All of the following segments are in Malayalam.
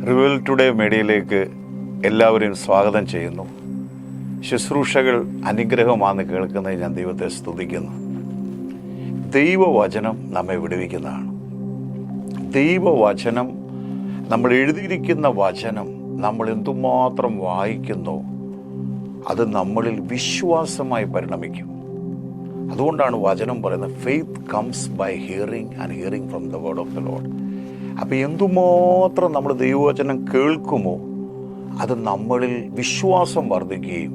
റിവൽ ടുഡേ മീഡിയയിലേക്ക് എല്ലാവരെയും സ്വാഗതം ചെയ്യുന്നു. ശുശ്രൂഷകൾ അനുഗ്രഹമാണെന്ന് കേൾക്കുന്നത് ഞാൻ ദൈവത്തെ സ്തുതിക്കുന്നു. ദൈവവചനം നമ്മെ വിടുവിക്കുന്നതാണ്. ദൈവവചനം, നമ്മൾ എഴുതിയിരിക്കുന്ന വചനം നമ്മൾ എന്തുമാത്രം വായിക്കുന്നോ അത് നമ്മളിൽ വിശ്വാസമായി പരിണമിക്കും. അതുകൊണ്ടാണ് വചനം പറയുന്നത്, faith comes by hearing and hearing from the word of the Lord. അപ്പം എന്തുമാത്രം നമ്മൾ ദൈവവചനം കേൾക്കുമോ അത് നമ്മളിൽ വിശ്വാസം വർദ്ധിക്കുകയും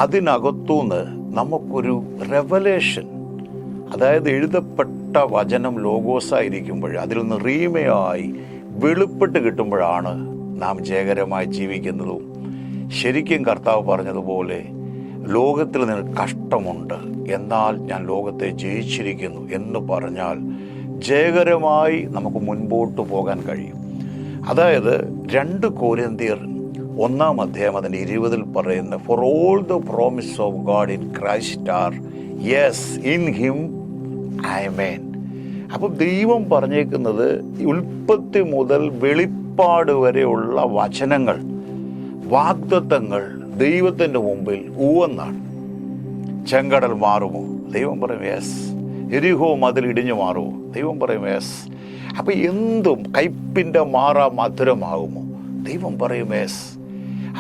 അതിനകത്തുനിന്ന് നമുക്കൊരു റെവലേഷൻ, അതായത് എഴുതപ്പെട്ട വചനം ലോഗോസായിരിക്കുമ്പോൾ അതിൽ നിന്ന് റീമയായി വെളിപ്പെട്ട് കിട്ടുമ്പോഴാണ് നാം ജയകരമായി ജീവിക്കുന്നതും. ശരിക്കും കർത്താവ് പറഞ്ഞതുപോലെ, ലോകത്തിൽ നിനക്ക് കഷ്ടമുണ്ട്, എന്നാൽ ഞാൻ ലോകത്തെ ജയിച്ചിരിക്കുന്നു എന്ന് പറഞ്ഞാൽ ജയകരമായി നമുക്ക് മുൻപോട്ട് പോകാൻ കഴിയും. അതായത് 2 കൊരിന്ത്യർ 1-ാം അധ്യായം അതിൻ്റെ 20 പറയുന്ന, for all the promise of God in Christ are yes in him amen. അപ്പം ദൈവം പറഞ്ഞേക്കുന്നത് ഉൽപ്പത്തി മുതൽ വെളിപ്പാട് വരെയുള്ള വചനങ്ങൾ, വാഗ്ദത്തങ്ങൾ ദൈവത്തിൻ്റെ മുമ്പിൽ ഊവെന്നാണ്. ചെങ്കടൽ മാറുമോ? ദൈവം പറയും യെസ്. എരിഹോ മതിൽ ഇടിഞ്ഞു മാറുമോ? ദൈവം പറയും യെസ്. അപ്പം എന്തും കയ്പിൻ്റെ മാറാ മധുരമാകുമോ? ദൈവം പറയും യെസ്.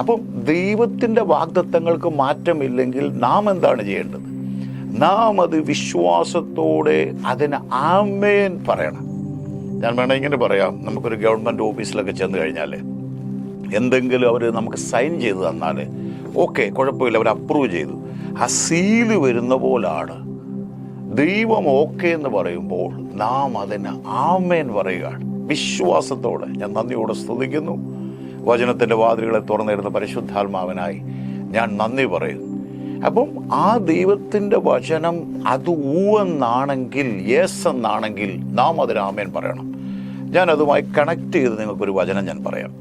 അപ്പം ദൈവത്തിൻ്റെ വാഗ്ദത്തങ്ങൾക്ക് മാറ്റമില്ലെങ്കിൽ നാം എന്താണ് ചെയ്യേണ്ടത്? നാം അത് വിശ്വാസത്തോടെ അതിന് ആമേൻ പറയണം. ഞാൻ വേണമെങ്കിൽ ഇങ്ങനെ പറയാം, നമുക്കൊരു ഗവൺമെൻറ് ഓഫീസിലൊക്കെ ചെന്ന് കഴിഞ്ഞാൽ എന്തെങ്കിലും അവർ നമുക്ക് സൈൻ ചെയ്ത് തന്നാൽ ഓക്കെ, കുഴപ്പമില്ല, അവർ അപ്രൂവ് ചെയ്തു, ആ സീല് വരുന്ന പോലാണ് ദൈവം ഓക്കെ എന്ന് പറയുമ്പോൾ നാം അതിന് ആമേൻ പറയുകയാണ് വിശ്വാസത്തോടെ. ഞാൻ നന്ദിയോടെ സ്തുതിക്കുന്നു. വചനത്തിൻ്റെ വാതിലുകളെ തുറന്നിരുന്ന പരിശുദ്ധാത്മാവിനായി ഞാൻ നന്ദി പറയുന്നു. അപ്പം ആ ദൈവത്തിൻ്റെ വചനം അത് ഊവെന്നാണെങ്കിൽ, യെസ് എന്നാണെങ്കിൽ നാം അതിന് ആമേൻ പറയണം. ഞാൻ അതുമായി കണക്ട് ചെയ്ത് നിങ്ങൾക്കൊരു വചനം ഞാൻ പറയാം.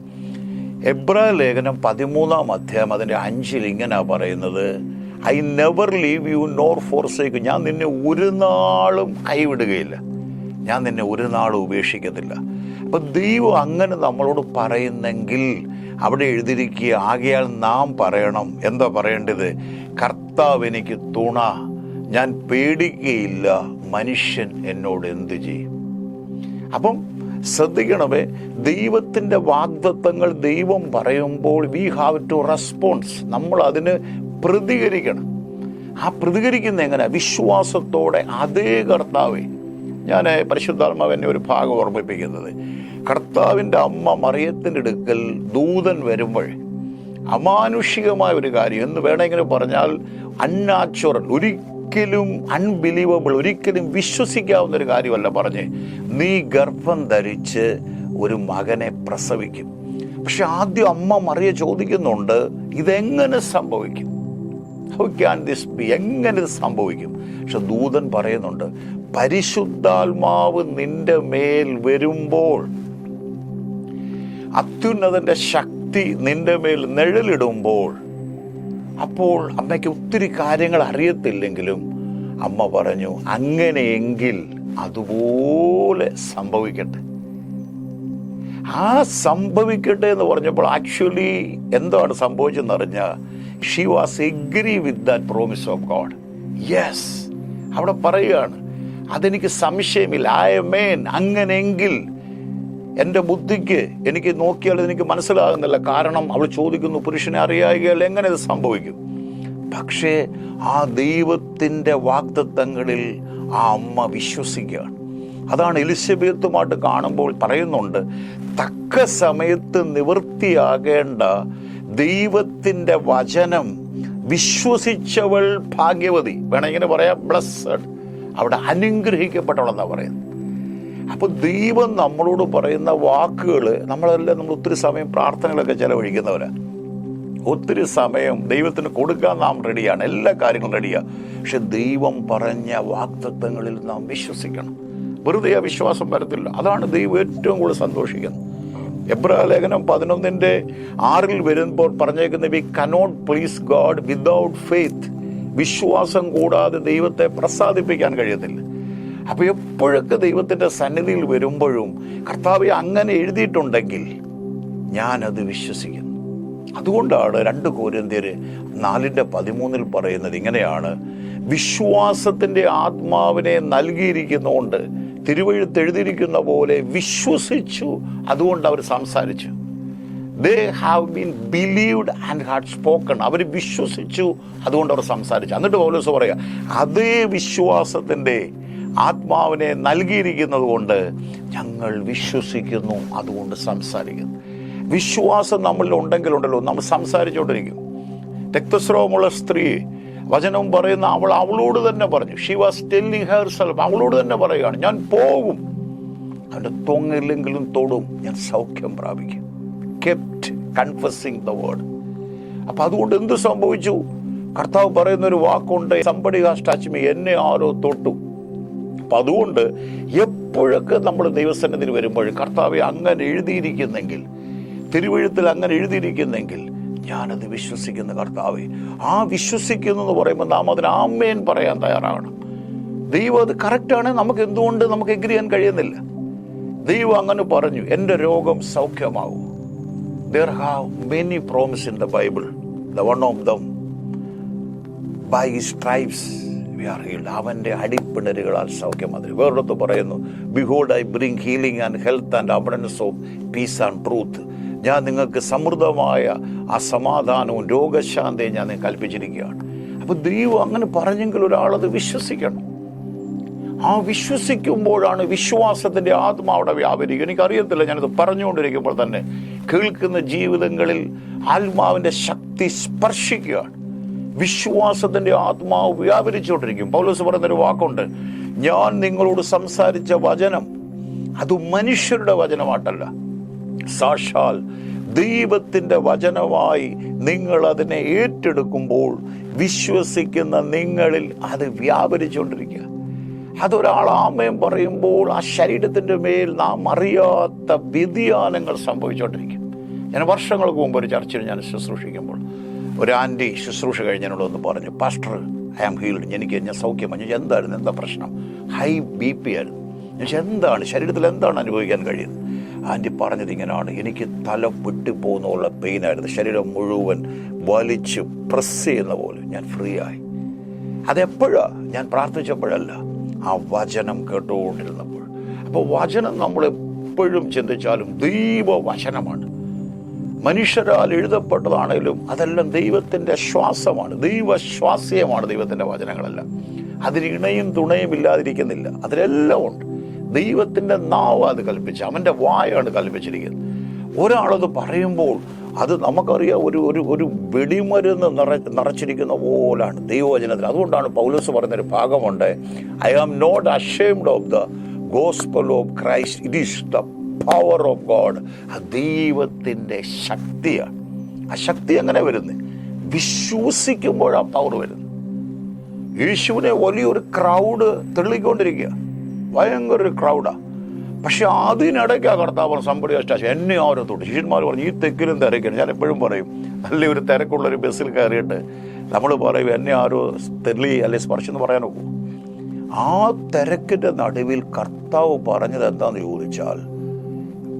എബ്രായ ലേഖനം 13-ാം അധ്യായം അതിൻ്റെ 5 ഇങ്ങനെയാണ് പറയുന്നത്, I never leave U nor forsake. ഞാൻ നിന്നെ ഒരു നാളും കൈവിടുകയില്ല, ഞാൻ നിന്നെ ഒരു നാളും ഉപേക്ഷിക്കത്തില്ല. അപ്പം ദൈവം അങ്ങനെ നമ്മളോട് പറയുന്നെങ്കിൽ അവിടെ എഴുതിയിരിക്കുക, ആകയാൽ നാം പറയണം. എന്താ പറയേണ്ടത്? കർത്താവ് എനിക്ക് തുണ, ഞാൻ പേടിക്കുകയില്ല, മനുഷ്യൻ എന്നോട് എന്ത് ചെയ്യും? അപ്പം ശ്രദ്ധിക്കണമേ, ദൈവത്തിൻ്റെ വാഗ്ദത്തങ്ങൾ ദൈവം പറയുമ്പോൾ വി ഹാവ് ടു റെസ്പോൺസ്. നമ്മൾ അതിന് പ്രതികരിക്കണം. ആ പ്രതികരിക്കുന്ന എങ്ങനെ? വിശ്വാസത്തോടെ. അതേ കർത്താവേ, ഞാൻ പരിശുദ്ധാത്മാവ് എന്നെ ഒരു ഭാഗം ഓർമ്മിപ്പിക്കുന്നത്, കർത്താവിൻ്റെ അമ്മ മറിയത്തിൻ്റെ അടുക്കൽ ദൂതൻ വരുമ്പോൾ അമാനുഷികമായ ഒരു കാര്യം എന്ന് വേണമെങ്കിൽ പറഞ്ഞാൽ, അൺനാച്ചുറൽ, ഒരിക്കലും അൺബിലീവബിൾ, ഒരിക്കലും വിശ്വസിക്കാവുന്ന ഒരു കാര്യമല്ല പറഞ്ഞേ, നീ ഗർഭം ധരിച്ച് ഒരു മകനെ പ്രസവിക്കും. പക്ഷെ ആദ്യം അമ്മ മറിയ ചോദിക്കുന്നുണ്ട്, ഇതെങ്ങനെ സംഭവിക്കും? How can this B? എങ്ങനെ ഇത് സംഭവിക്കും? പക്ഷെ ദൂതൻ പറയുന്നുണ്ട്, പരിശുദ്ധാത്മാവ് നിന്റെ മേൽ വരുമ്പോൾ, അത്യുന്നതന്റെ ശക്തി നിന്റെ മേൽ നിഴലിടുമ്പോൾ, അപ്പോൾ അമ്മയ്ക്ക് ഒത്തിരി കാര്യങ്ങൾ അറിയത്തില്ലെങ്കിലും അമ്മ പറഞ്ഞു, അങ്ങനെയെങ്കിൽ അതുപോലെ സംഭവിക്കട്ടെ. ആ സംഭവിക്കട്ടെ എന്ന് പറഞ്ഞപ്പോൾ ആക്ച്വലി എന്താണ് സംഭവിച്ചെന്ന് അറിഞ്ഞാൽ, she was agree with that promise of God. Yes, അവിടെ പറയുകയാണ്, അതെനിക്ക് സംശയമില്ല, ആമേൻ. അങ്ങനെയെങ്കിൽ എൻ്റെ ബുദ്ധിക്ക്, എനിക്ക് നോക്കിയാൽ എനിക്ക് മനസ്സിലാകുന്നില്ല. കാരണം അവൾ ചോദിക്കുന്നു, പുരുഷനെ അറിയായികയാൽ എങ്ങനെ ഇത് സംഭവിക്കും? പക്ഷേ ആ ദൈവത്തിൻ്റെ വാഗ്ദത്തങ്ങളിൽ ആ അമ്മ വിശ്വസിക്കുകയാണ്. അതാണ് എലിസബത്തുമായിട്ട് കാണുമ്പോൾ പറയുന്നുണ്ട്, തക്ക സമയത്ത് നിവൃത്തിയാകേണ്ട ദൈവത്തിൻ്റെ വചനം വിശ്വസിച്ചവൾ ഭാഗ്യവതി. വേണമെങ്കിൽ പറയാം ബ്ലസ്സഡ്, അവിടെ അനുഗ്രഹിക്കപ്പെട്ടവളെന്നാണ് പറയുന്നത്. അപ്പോൾ ദൈവം നമ്മളോട് പറയുന്ന വാക്കുകൾ, നമ്മൾ ഒത്തിരി സമയം പ്രാർത്ഥനകളൊക്കെ ചെലവഴിക്കുന്നവരാണ്. ഒത്തിരി സമയം ദൈവത്തിന് കൊടുക്കാൻ നാം റെഡിയാണ്, എല്ലാ കാര്യങ്ങളും റെഡിയാണ്. പക്ഷെ ദൈവം പറഞ്ഞ വാഗ്ദത്തങ്ങളിൽ നാം വിശ്വസിക്കണം. വെറുതെ ആ വിശ്വാസം വരത്തില്ല. അതാണ് ദൈവം ഏറ്റവും കൂടുതൽ സന്തോഷിക്കുന്നത്. എബ്രായ ലേഖനം 11:6 വരുമ്പോൾ പറഞ്ഞേക്കുന്നത്, we cannot please God without faith. വിശ്വാസം കൂടാതെ ദൈവത്തെ പ്രസാദിപ്പിക്കാൻ കഴിയത്തില്ല. അപ്പോൾ എപ്പോഴൊക്കെ ദൈവത്തിൻ്റെ സന്നിധിയിൽ വരുമ്പോഴും, കർത്താവെ അങ്ങനെ എഴുതിയിട്ടുണ്ടെങ്കിൽ ഞാനത് വിശ്വസിക്കുന്നു. അതുകൊണ്ടാണ് 2 കൊരിന്ത്യർ 4:13 പറയുന്നത് ഇങ്ങനെയാണ്: വിശ്വാസത്തിൻ്റെ ആത്മാവിനെ നൽകിയിരിക്കുന്നതുകൊണ്ട് തിരുവെഴുത്ത് എഴുതിയിരിക്കുന്ന പോലെ വിശ്വസിച്ചു, അതുകൊണ്ട് അവർ സംസാരിച്ചു. They have been believed and had spoken. അവർ വിശ്വസിച്ചു, അതുകൊണ്ട് അവർ സംസാരിച്ചു. എന്നിട്ട് പൗലോസ് പറയാ, അതേ വിശ്വാസത്തിൻ്റെ ആത്മാവിനെ നൽകിയിരിക്കുന്നത് കൊണ്ട് ഞങ്ങൾ വിശ്വസിക്കുന്നു, അതുകൊണ്ട് സംസാരിക്കുന്നു. വിശ്വാസം നമ്മളിൽ ഉണ്ടെങ്കിലുണ്ടല്ലോ നമ്മൾ സംസാരിച്ചുകൊണ്ടിരിക്കും. രക്തസ്രാവമുള്ള സ്ത്രീ വചനം പറയുന്ന അവളോട് തന്നെ പറഞ്ഞു. ഷി വാസ് ടെല്ലിങ് ഹെർസെൽഫ്, അവളോട് തന്നെ പറയുകയാണ്, ഞാൻ പോകും, അവൻ്റെ തൊങ്ങില്ലെങ്കിലും തൊടും, ഞാൻ സൗഖ്യം പ്രാപിക്കും. kept confessing the word. അപ്പം അതുകൊണ്ട് എന്ത് സംഭവിച്ചു? കർത്താവ് പറയുന്നൊരു വാക്കുണ്ട്, somebody has touched me, എന്നെ ആരോ തൊട്ടു. അപ്പം അതുകൊണ്ട് എപ്പോഴൊക്കെ നമ്മൾ ദൈവസന്നിധിയിൽ വരുമ്പോൾ കർത്താവെ അങ്ങനെ എഴുതിയിരിക്കുന്നെങ്കിൽ, തിരുവെഴുത്തിൽ അങ്ങനെ എഴുതിയിരിക്കുന്നെങ്കിൽ ഞാനത് വിശ്വസിക്കുന്ന കർത്താവെ, ആ വിശ്വസിക്കുന്നു എന്ന് പറയുമ്പോൾ നാം അതിന് ആമേൻ പറയാൻ തയ്യാറാകണം. ദൈവം അത് കറക്റ്റാണ്. നമുക്ക് എന്തുകൊണ്ട് നമുക്ക് എഗ്രി ചെയ്യാൻ കഴിയുന്നില്ല? ദൈവം അങ്ങനെ പറഞ്ഞു, എൻ്റെ രോഗം സൗഖ്യമാകും. There have many promises in the Bible. The one of them, by his stripes we are healed. അവൻ്റെ അടിപ്പിണരുകളാൽ സൗഖ്യം. അതിന് വേറൊരിടത്ത് പറയുന്നു, behold I bring healing and health and abundance of peace and truth. ഞാൻ നിങ്ങൾക്ക് സമൃദ്ധമായ ആ സമാധാനവും രോഗശാന്തിയും ഞാൻ കൽപ്പിച്ചിരിക്കുകയാണ്. അപ്പോൾ ദൈവം അങ്ങനെ പറഞ്ഞെങ്കിൽ ഒരാളത് വിശ്വസിക്കണം. ആ വിശ്വസിക്കുമ്പോഴാണ് വിശ്വാസത്തിൻ്റെ ആത്മാവിടെ വ്യാപരിക്കുക. എനിക്കറിയത്തില്ല, ഞാനത് പറഞ്ഞുകൊണ്ടിരിക്കുമ്പോൾ തന്നെ കേൾക്കുന്ന ജീവിതങ്ങളിൽ ആത്മാവിൻ്റെ ശക്തി സ്പർശിക്കുകയാണ്. വിശ്വാസത്തിൻ്റെ ആത്മാവ് വ്യാപരിച്ചുകൊണ്ടിരിക്കും. പൗലോസ് പറയുന്നൊരു വാക്കുണ്ട്, ഞാൻ നിങ്ങളോട് സംസാരിച്ച വചനം അത് മനുഷ്യരുടെ വചനമായിട്ടല്ല, സാക്ഷാൽ ദൈവത്തിൻ്റെ വചനമായി നിങ്ങൾ അതിനെ ഏറ്റെടുക്കുമ്പോൾ വിശ്വസിക്കുന്ന നിങ്ങളിൽ അത് വ്യാപരിച്ചുകൊണ്ടിരിക്കുക. അതൊരാൾ ആമേൻ പറയുമ്പോൾ ആ ശരീരത്തിൻ്റെ മേൽ നാം അറിയാത്ത വ്യതിയാനങ്ങൾ സംഭവിച്ചുകൊണ്ടിരിക്കും. ഞാൻ വർഷങ്ങൾക്ക് മുമ്പ് ഒരു ചർച്ചയിൽ ഞാൻ ശുശ്രൂഷിക്കുമ്പോൾ ഒരു ആൻറ്റി ശുശ്രൂഷ കഴിഞ്ഞതിനോടൊന്ന് പറഞ്ഞു, പാസ്റ്റർ ഐ ആം ഹീൽഡ്, ഞാൻ സൗഖ്യമാണ്. ഞാൻ എന്തായിരുന്നു, എന്താ പ്രശ്നം? ഹൈ BP ആയിരുന്നു. ഞാൻ എന്താണ് ശരീരത്തിൽ എന്താണ് അനുഭവിക്കാൻ കഴിയുന്നത്? ആൻറ്റി പറഞ്ഞത് ഇങ്ങനെയാണ്, എനിക്ക് തല പൊട്ടിപ്പോകുന്നുള്ള പെയിനായിരുന്നു, ശരീരം മുഴുവൻ വലിച്ച് പ്രസ് ചെയ്യുന്ന പോലെ. ഞാൻ ഫ്രീ ആയി. അതെപ്പോഴാണ്? ഞാൻ പ്രാർത്ഥിച്ചപ്പോഴല്ല, ആ വചനം കേട്ടുകൊണ്ടിരുന്നപ്പോൾ. അപ്പോൾ വചനം നമ്മളെപ്പോഴും ചിന്തിച്ചാലും ദൈവവചനമാണ്. മനുഷ്യരാൽ എഴുതപ്പെട്ടതാണെങ്കിലും അതെല്ലാം ദൈവത്തിൻ്റെ ശ്വാസമാണ്, ദൈവശ്വാസ്യമാണ് ദൈവത്തിൻ്റെ വചനങ്ങളെല്ലാം. അതിന് ഇണയും തുണയും ഇല്ലാതിരിക്കുന്നില്ല, അതിലെല്ലാം ഉണ്ട്. ദൈവത്തിൻ്റെ നാവ് അത് കൽപ്പിച്ച്, അവൻ്റെ വായാണ് കൽപ്പിച്ചിരിക്കുന്നത്. ഒരാളത് പറയുമ്പോൾ അത് നമുക്കറിയാം, ഒരു വെടിമരുന്ന് നിറച്ചിരിക്കുന്ന പോലാണ് ദൈവവചനത്തിൽ. അതുകൊണ്ടാണ് പൗലോസ് പറയുന്നൊരു ഭാഗമുണ്ട്, I am not ashamed of the gospel of Christ, it is the power of God. ആ ദൈവത്തിൻ്റെ ശക്തിയാണ്. ആ ശക്തി എങ്ങനെ വരുന്നത്? വിശ്വസിക്കുമ്പോഴാണ് പവർ വരുന്നത്. യേശുവിനെ വലിയൊരു ക്രൗഡ് തെളിക്കൊണ്ടിരിക്കുക, ഭയങ്കര ഒരു ക്രൗഡാണ്. പക്ഷെ അതിനിടയ്ക്ക് ആ കർത്താവ് സംഭവിച്ച എന്നെ ആരോ തൊട്ട്. ശിഷ്യന്മാർ പറഞ്ഞു, ഈ തെക്കിലും തിരക്കാണ്. ഞാൻ എപ്പോഴും പറയും, നല്ലൊരു തിരക്കുള്ളൊരു ബസ്സിൽ കയറിയിട്ട് നമ്മൾ പറയും എന്നെ ആരോ തെളി അല്ലെ സ്പർശം എന്ന് പറയാൻ നോക്കൂ. ആ തിരക്കിൻ്റെ നടുവിൽ കർത്താവ് പറഞ്ഞത് എന്താണെന്ന് ചോദിച്ചാൽ,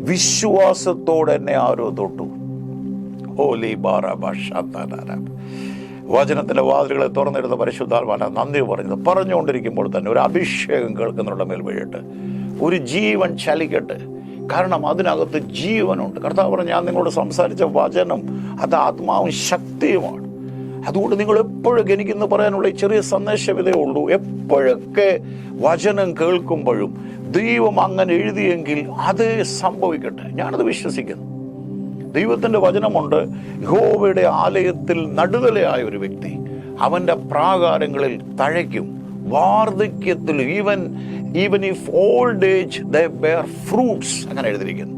വിശ്വാസത്തോടെ എന്നെ ആരോ തൊട്ടു. ഹോലി വചനത്തിൻ്റെ വാതിലുകളെ തുറന്നിരുന്ന പരിശുദ്ധാത്മാവിനെ നന്ദി പറഞ്ഞുകൊണ്ടിരിക്കുമ്പോൾ തന്നെ ഒരു അഭിഷേകം കേൾക്കുന്നവരുടെ മേൽ വീഴട്ടെ, ഒരു ജീവൻ ചലിക്കട്ടെ. കാരണം അതിനകത്ത് ജീവനുണ്ട്. കർത്താവ് പറഞ്ഞു, ഞാൻ നിങ്ങളോട് സംസാരിച്ച വചനം അത് ആത്മാവും ശക്തിയുമാണ്. അതുകൊണ്ട് നിങ്ങൾ എപ്പോഴൊക്കെ, എനിക്കിന്ന് പറയാനുള്ള ചെറിയ സന്ദേശം ഇതേ ഉള്ളൂ, എപ്പോഴൊക്കെ വചനം കേൾക്കുമ്പോഴും ദൈവം അങ്ങനെ എഴുതിയെങ്കിൽ അത് സംഭവിക്കട്ടെ. ഞാനത് വിശ്വസിക്കുന്നു. ദൈവത്തിൻ്റെ വചനമുണ്ട്, യഹോവയുടെ ആലയത്തിൽ നടുതലയായ ഒരു വ്യക്തി അവൻ്റെ പ്രാകാരങ്ങളിൽ തഴയ്ക്കും, വാർദ്ധക്യത്തിൽ even if old age they bear fruits. അങ്ങനെ എഴുതിയിരിക്കുന്നു.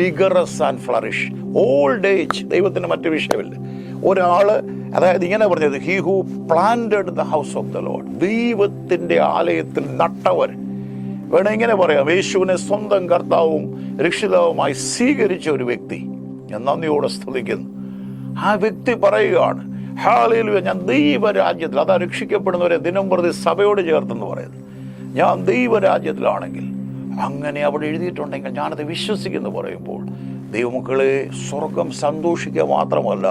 Vigorous and flourish. Old age ദൈവത്തിന് മറ്റു വിഷയമില്ല. ഒരാള്, അതായത് ഇങ്ങനെ പറഞ്ഞത്, he who planted the house of the Lord, ദൈവത്തിൻ്റെ ആലയത്തിൽ നട്ടവർ. വേണം ഇങ്ങനെ പറയാം, യേശുവിനെ സ്വന്തം കർത്താവും രക്ഷിതാവുമായി സ്വീകരിച്ച ഒരു വ്യക്തി ഞാൻ നന്ദിയോടെ സ്തുതിക്കുന്നു. ആ വ്യക്തി പറയുകയാണ്, ഹല്ലേലൂയ, ഞാൻ ദൈവരാജ്യത്തിൽ, അതാ രക്ഷിക്കപ്പെടുന്നവരെ ദിനം പ്രതി സഭയോട് ചേർത്തെന്ന് പറയുന്നത്, ഞാൻ ദൈവരാജ്യത്തിലാണെങ്കിൽ, അങ്ങനെ അവിടെ എഴുതിയിട്ടുണ്ടെങ്കിൽ ഞാനത് വിശ്വസിക്കുന്നു പറയുമ്പോൾ ദൈവമക്കളെ, സ്വർഗം സന്തോഷിക്കുക മാത്രമല്ല,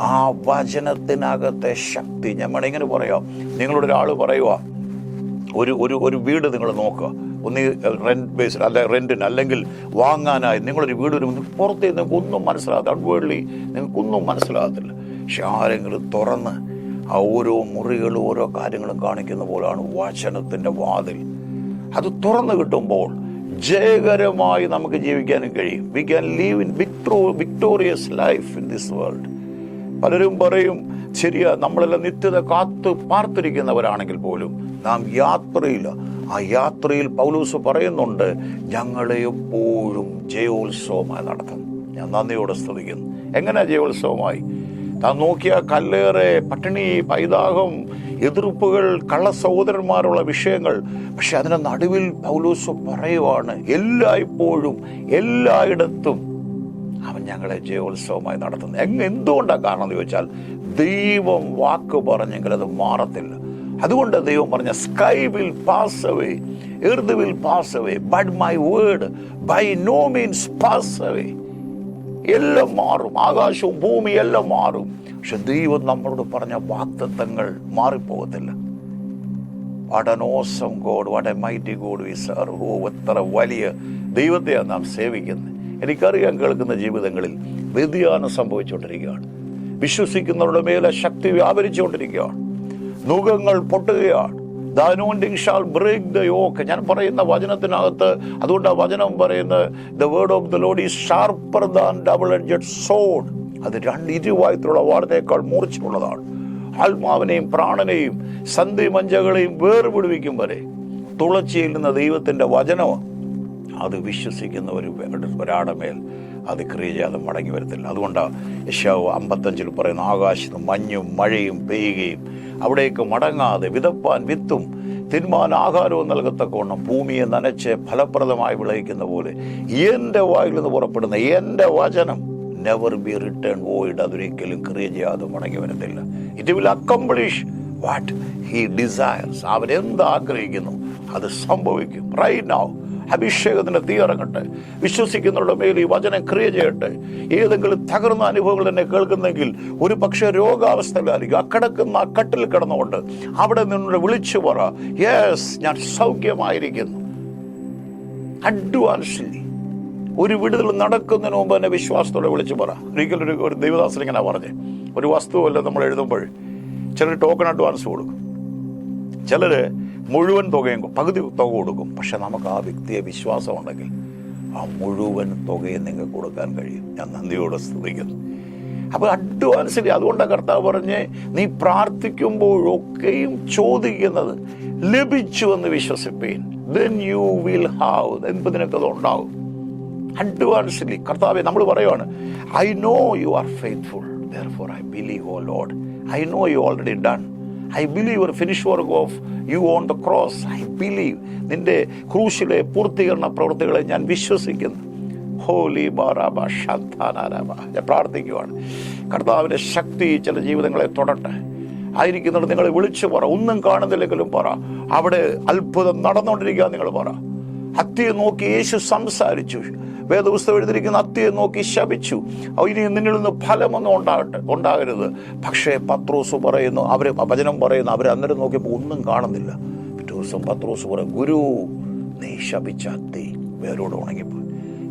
ആ വചനത്തിനകത്തെ ശക്തി. ഞാൻ വേണമെങ്കിൽ പറയാം, നിങ്ങളോട് ഒരാൾ പറയുക, ഒരു വീട് നിങ്ങൾ നോക്കുക, ഒന്ന് റെന്റ് ബേസ്ഡ് അല്ലെ റെന്റിന് അല്ലെങ്കിൽ വാങ്ങാനായി നിങ്ങളൊരു വീട് പുറത്തേക്ക് നിങ്ങൾക്ക് ഒന്നും മനസ്സിലാകത്തില്ല, ഔട്ട്വേർഡ്ലി നിങ്ങൾക്കൊന്നും മനസ്സിലാകത്തില്ല. പക്ഷെ ആരെങ്കിലും തുറന്ന് ആ ഓരോ മുറികളും ഓരോ കാര്യങ്ങളും കാണിക്കുന്ന പോലെയാണ് വചനത്തിൻ്റെ വാതിൽ. അത് തുറന്നു കിട്ടുമ്പോൾ ജയകരമായി നമുക്ക് ജീവിക്കാനും കഴിയും. We can leave in victorious life in this world. പലരും പറയും, ശരിയാ, നമ്മളെല്ലാം നിത്യത കാത്തു പാർത്തിരിക്കുന്നവരാണെങ്കിൽ പോലും നാം യാത്രയില്ല. ആ യാത്രയിൽ പൗലോസ് പറയുന്നുണ്ട്, ഞങ്ങളെ എപ്പോഴും ജയോത്സവമായി നടത്തും. ഞാൻ നന്ദിയോടെ സ്തുതിക്കുന്നു. എങ്ങനെ ജയോത്സവമായി? താൻ നോക്കിയ കല്ലേറെ, പട്ടിണി, പൈതാഹം, എതിർപ്പുകൾ, കള്ള സഹോദരന്മാരുള്ള വിഷയങ്ങൾ. പക്ഷെ അതിന് നടുവിൽ പൗലോസ് പറയുവാണ്, എല്ലായ്പ്പോഴും എല്ലായിടത്തും അവൻ ഞങ്ങളെ ജയോത്സവമായി നടത്തുന്നത്. എന്തുകൊണ്ടാണ് കാരണം എന്ന് ചോദിച്ചാൽ, ദൈവം വാക്ക് പറഞ്ഞെങ്കിൽ അത് മാറത്തില്ല. അതുകൊണ്ട് ദൈവം പറഞ്ഞ, sky will pass away, earth will pass away, but my word by no means pass away. എല്ലാം മാറും, ആകാശവും ഭൂമിയും എല്ലാം മാറും. പക്ഷെ ദൈവം നമ്മളോട് പറഞ്ഞ വാഗ്ദത്തങ്ങൾ മാറിപ്പോകത്തില്ല. What an awesome God, what a mighty God we serve. എത്ര വലിയ ദൈവത്തെയാണ് നാം സേവിക്കുന്നത്. എനിക്കറിയാൻ കേൾക്കുന്ന ജീവിതങ്ങളിൽ വ്യതിയാനം സംഭവിച്ചുകൊണ്ടിരിക്കുകയാണ്. വിശ്വസിക്കുന്നവരുടെ മേലെ ശക്തി വ്യാപരിച്ചുകൊണ്ടിരിക്കുകയാണ്. നുകങ്ങൾ പൊട്ടുകയാണ്. The anointing shall break the yoke. ഞാൻ പറയുന്ന വചനത്തിനകത്ത്, അതുകൊണ്ട് ആ വചനം പറയുന്നത്, the word of the Lord is sharper than double-edged sword. അത് ഇരുവായുധത്തിലുള്ള വാളിനേക്കാൾ മൂർച്ചയുള്ളതാണ്. ആത്മാവിനെയും പ്രാണനെയും സന്ധിമഞ്ചകളെയും വേർപിടിവിക്കും വരെ തുളച്ചിയിൽ നിന്ന് ദൈവത്തിൻ്റെ വചനം അത് വിശ്വസിക്കുന്ന ഒരാളുടെ മേൽ അത് ക്രിയ ചെയ്യാതെ മടങ്ങി വരത്തില്ല. അതുകൊണ്ടാണ് യെശയ്യാവ് 55 പറയുന്ന, ആകാശത്ത് മഞ്ഞും മഴയും പെയ്യുകയും അവിടേക്ക് മടങ്ങാതെ വിതപ്പാൻ വിത്തും തിന്മാൻ ആഹാരവും നൽകത്തക്കവണ്ണം ഭൂമിയെ നനച്ച് ഫലപ്രദമായി വിളയിക്കുന്ന പോലെ എൻ്റെ വായിൽ നിന്ന് പുറപ്പെടുന്ന എൻ്റെ വചനം നെവർ ബി റിട്ടേൺ വോയിഡ്. അതൊരിക്കലും ക്രിയ ചെയ്യാതെ മടങ്ങി വരത്തില്ല. It will accomplish what he desires. അവൻ എന്താഗ്രഹിക്കുന്നു അത് സംഭവിക്കും. റൈറ്റ് നൗ അഭിഷേകത്തിൻ്റെ തീ ഇറങ്ങട്ടെ. വിശ്വസിക്കുന്നവരുടെ മേൽ ഈ വചനം ക്രിയ ചെയ്യട്ടെ. ഏതെങ്കിലും തകർന്ന അനുഭവങ്ങൾ തന്നെ കേൾക്കുന്നെങ്കിൽ, ഒരു പക്ഷേ രോഗാവസ്ഥയിലായിരിക്കും, കിടക്കുന്ന കട്ടിൽ കിടന്നുകൊണ്ട് അവിടെ നിന്ന് വിളിച്ചു പറ, യെസ്, ഞാൻ സൗഖ്യമായിരിക്കുന്നു. അഡ്വാൻസ്ലി ഒരു വിടുതൽ നടക്കുന്നതിന് മുമ്പ് തന്നെ വിശ്വാസത്തോടെ വിളിച്ചു പറ. ഒരിക്കലും ഒരു ദൈവദാസൻ ഇങ്ങനെ പറഞ്ഞേ, ഒരു വസ്തുവല്ല നമ്മൾ എഴുതുമ്പോൾ ചിലർ ടോക്കൺ അഡ്വാൻസ് കൊടുക്കും, ചിലർ മുഴുവൻ തുകയും പകുതി തുക കൊടുക്കും. പക്ഷെ നമുക്ക് ആ വ്യക്തിയെ വിശ്വാസമുണ്ടെങ്കിൽ ആ മുഴുവൻ തുകയും നിങ്ങൾക്ക് കൊടുക്കാൻ കഴിയും. ഞാൻ നന്ദിയോടെ സ്തുതിക്കുന്നു. അപ്പോൾ അഡ്വാൻസിൽ, അതുകൊണ്ടാണ് കർത്താവ് പറഞ്ഞ്, നീ പ്രാർത്ഥിക്കുമ്പോഴൊക്കെയും ചോദിക്കുന്നത് ലഭിച്ചുവെന്ന് വിശ്വസിപ്പീൻ, then you will have, എന്നിട്ട് നിനക്കത് ഉണ്ടാവും. അഡ്വാൻസിലി കർത്താവെ, നമ്മൾ പറയുവാണ്, I know you are faithful, therefore I believe, oh Lord. I know you already done. I believe your finished work of you on the cross. I believe നിന്റെ ക്രൂശിലെ പൂർത്തീകരണ പ്രവൃത്തികളെ ഞാൻ വിശ്വസിക്കുന്നു. ഹോലി ബാറാബ ഷാന്താനാരാബ. ഞാൻ പ്രാർത്ഥിക്കുവാണ്, കർത്താവിൻ്റെ ശക്തി ചില ജീവിതങ്ങളെ തൊടട്ടെ. ആയിരിക്കുന്നുണ്ട് നിങ്ങൾ വിളിച്ചു പറ. ഒന്നും കാണുന്നില്ലെങ്കിലും പറ, അവിടെ അത്ഭുതം നടന്നുകൊണ്ടിരിക്കുക. നിങ്ങൾ പറ, അത്തിയെ നോക്കി യേശു സംസാരിച്ചു. വേദപുസ്തകം എഴുതിയിരിക്കുന്ന അത്തിയെ നോക്കി ശപിച്ചു, ഇനി നിന്നിൽ നിന്ന് ഫലമൊന്നും ഉണ്ടാകരുത്. പക്ഷേ പത്രോസ് പറയുന്നു, വചനം പറയുന്നു, അവർ അന്നേരം നോക്കിയപ്പോൾ ഒന്നും കാണുന്നില്ല. പിറ്റേ ദിവസം പത്രോസ് പറയും, ഗുരു, നീ ശപിച്ച അത്തി വേരോട് ഉണങ്ങിപ്പോയി.